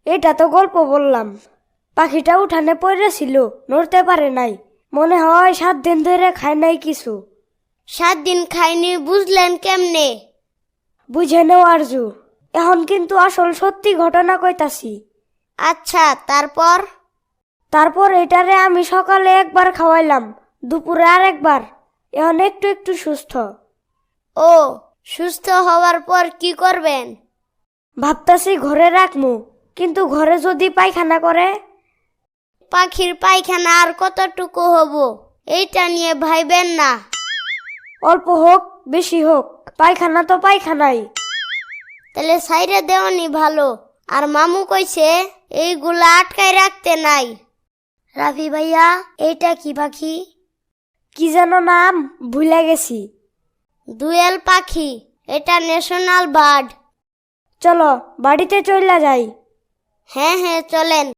এটা তো গল্প বললাম। পাখিটা উঠানে পড়েছিল, নড়তে পারে নাই। মনে হয় 7 দিন ধরে খায় নাই কিছু। 7 দিন খাইনি বুঝলেন কেমনে? বুঝে নেও আরজু। এখন কিন্তু আসল সত্যি ঘটনা কইতাছি। আচ্ছা, তারপর? তারপর এটারে আমি সকালে একবার খাওয়াইলাম, দুপুরে আর একবার। এখন একটু একটু সুস্থ। ও, সুস্থ হওয়ার পর কি করবেন? ভাবতাছি ঘরে রাখমু, কিন্তু ঘরে যদি পায়খানা করে? পাখির পায়খানা আর কতটুকু হব এইটা নিয়ে ভাইবেন না। অল্প হোক বেশি হোক, পায়খানা তো পায়খানাই। তাহলে সাইরে দেওয়ানি ভালো। আর মামু কইছে এইগুলা আটকায় রাখতে নাই। রাফি ভাইয়া, এইটা কি পাখি? কি যেন নাম, ভুলে গেছি। দোয়েল পাখি। এটা ন্যাশনাল বার্ড। চলো বাড়িতে চইলা যাই। হ্যাঁ হ্যাঁ, চলেন।